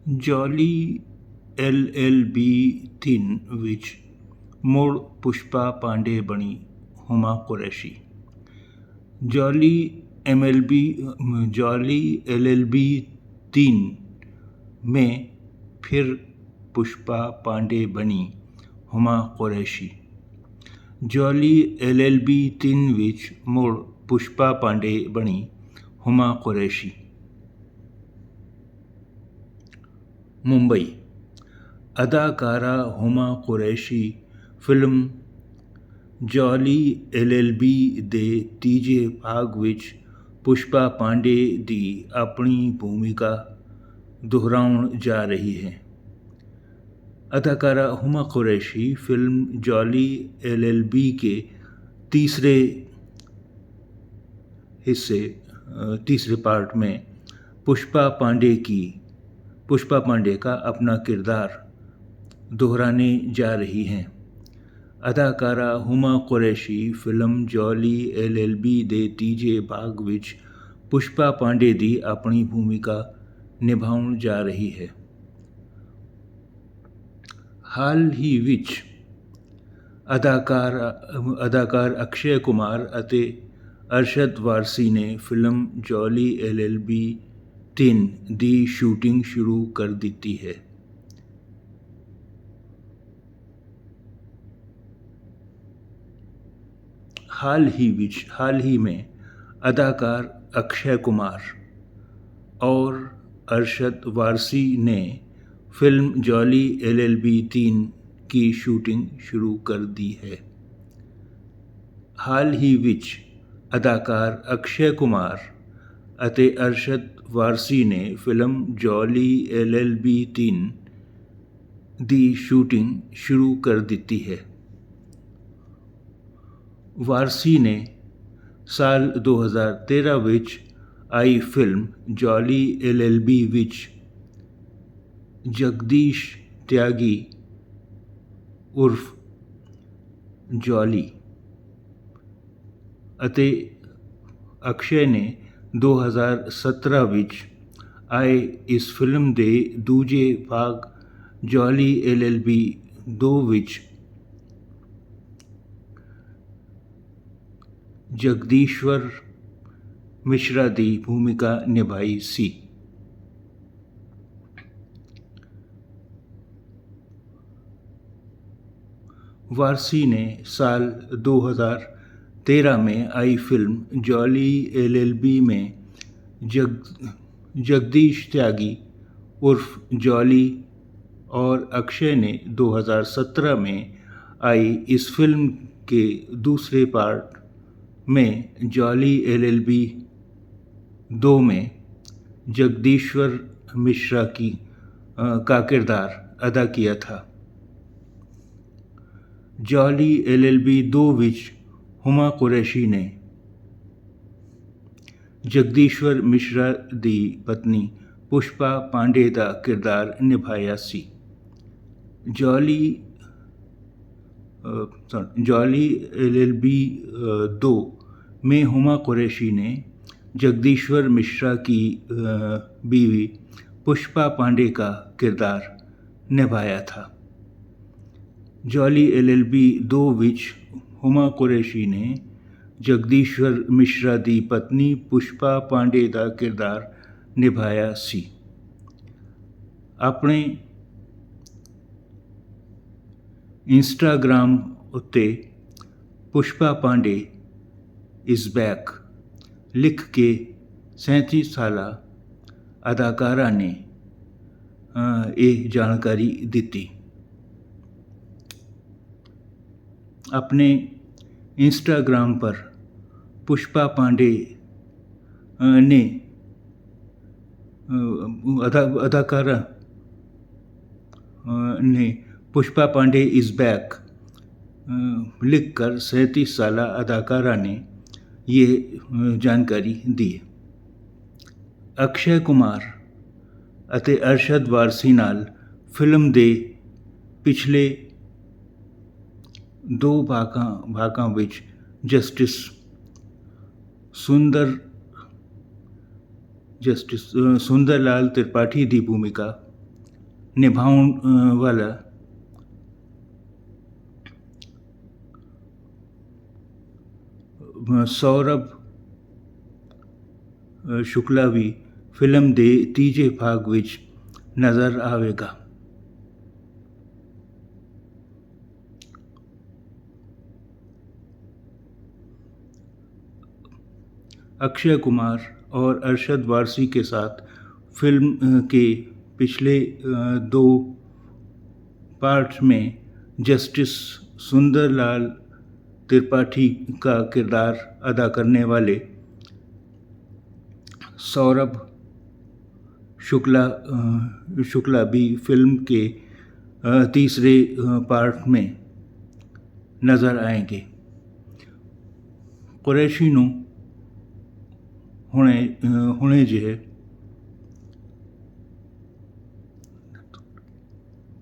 Jolly LLB 3 ਵਿੱਚ ਮੁੜ ਪੁਸ਼ਪਾ ਪਾਂਡੇ ਬਣੀ ਹੁਮਾ ਕੁਰੈਸ਼ੀ। जॉली LLB 3 में फिर पुष्पा पांडे बनी हुमा कुरैशी। जॉली LLB 3 विच मुड़ पुष्पा पांडे बनी हुमा कुरैशी। मुंबई अदाकारा Huma Qureshi film jolly LLB ਦੇ ਤੀਜੇ ਭਾਗ ਵਿੱਚ ਪੁਸ਼ਪਾ ਪਾਂਡੇ ਦੀ ਆਪਣੀ ਭੂਮਿਕਾ दोहराउण जा रही है। अदाकारा Huma Qureshi film jolly LLB के तीसरे पार्ट में पुष्पा पांडे का अपना किरदार दोहराने जा रही हैं। अदाकारा Huma Qureshi film jolly LLB ਦੇ ਤੀਜੇ ਭਾਗ ਵਿੱਚ ਪੁਸ਼ਪਾ ਪਾਂਡੇ ਦੀ ਆਪਣੀ ਭੂਮਿਕਾ ਨਿਭਾਉਣ ਜਾ ਰਹੀ ਹੈ। ਹਾਲ ਹੀ ਵਿੱਚ ਅਦਾਕਾਰ ਅਕਸ਼ੇ ਕੁਮਾਰ ਅਤੇ ਅਰਸ਼ਦ ਵਾਰਸੀ ਨੇ ਫਿਲਮ ਜੌਲੀ LLB 3 ਦੀ ਸ਼ੂਟਿੰਗ ਸ਼ੁਰੂ ਕਰ ਦਿੱਤੀ ਹੈ। हाल ही में अदाकार अक्षय कुमार और अरशद वारसी ने फिल्म जॉली LLB 3 की शूटिंग शुरू कर दी है। हाल ही विच अदाकार अक्षय कुमार ਅਤੇ ਅਰਸ਼ਦ ਵਾਰਸੀ ਨੇ ਫਿਲਮ ਜੌਲੀ LLB 3 ਦੀ ਸ਼ੂਟਿੰਗ ਸ਼ੁਰੂ ਕਰ ਦਿੱਤੀ ਹੈ। ਵਾਰਸੀ ਨੇ ਸਾਲ 2013 ਵਿੱਚ ਆਈ ਫਿਲਮ ਜੌਲੀ LLB ਵਿੱਚ ਜਗਦੀਸ਼ ਤਿਆਗੀ ਉਰਫ ਜੌਲੀ ਅਤੇ ਅਕਸ਼ੇ ਨੇ 2017 ਵਿੱਚ ਆਏ ਇਸ ਫਿਲਮ ਦੇ ਦੂਜੇ ਭਾਗ ਜੌਲੀ LLB 2 ਵਿੱਚ ਜਗਦੀਸ਼ਵਰ ਮਿਸ਼ਰਾ ਦੀ ਭੂਮਿਕਾ ਨਿਭਾਈ ਸੀ। वारसी ने साल 2013 में आई फिल्म जॉली LLB में जगदीश त्यागी उर्फ जॉली और अक्षय ने 2017 में आई इस फिल्म के दूसरे पार्ट में जॉली LLB 2 में जगदीश्वर मिश्रा का किरदार अदा किया था। जॉली LLB 2 विच हुमा कुरैशी ने जगदीश्वर मिश्रा दी पत्नी पुष्पा पांडे का किरदार निभाया सी। जॉली LLB 2 में हुमा कुरैशी ने जगदीश्वर मिश्रा की बीवी पुष्पा पांडे का किरदार निभाया था। जॉली LLB 2 विच हुमा कुरैशी ने जगदीश्वर मिश्रा की पत्नी पुष्पा पांडे का किरदार निभाया सी। अपने इंस्टाग्राम उत्ते पुष्पा पांडे इज़ बैक लिख के 37 साला अदाकारा ने ये जानकारी दी। अपने इंस्टाग्राम पर पुष्पा पांडे ने अदाकारा ने पुष्पा पांडे इज़ बैक लिखकर 37 साला अदाकारा ने ये जानकारी दी। अक्षय कुमार ਅਤੇ ਅਰਸ਼ਦ ਵਾਰਸੀ ਨਾਲ ਫਿਲਮ ਦੇ ਪਿਛਲੇ 2 ਭਾਗਾਂ ਵਿੱਚ ਜਸਟਿਸ सुंदर लाल त्रिपाठी की भूमिका निभाउण वाला सौरभ शुक्ला भी फिल्म ਦੇ ਤੀਜੇ ਭਾਗ ਵਿੱਚ ਨਜ਼ਰ ਆਵੇਗਾ। अक्षय कुमार और अरशद वारसी के साथ फिल्म के पिछले 2 पार्ट्स में जस्टिस सुंदरलाल त्रिपाठी का किरदार अदा करने वाले सौरभ शुक्ला भी फिल्म के तीसरे पार्ट में नज़र आएंगे। कुरैशी ਨੂੰ ਹੁਣੇ ਜਿਹੇ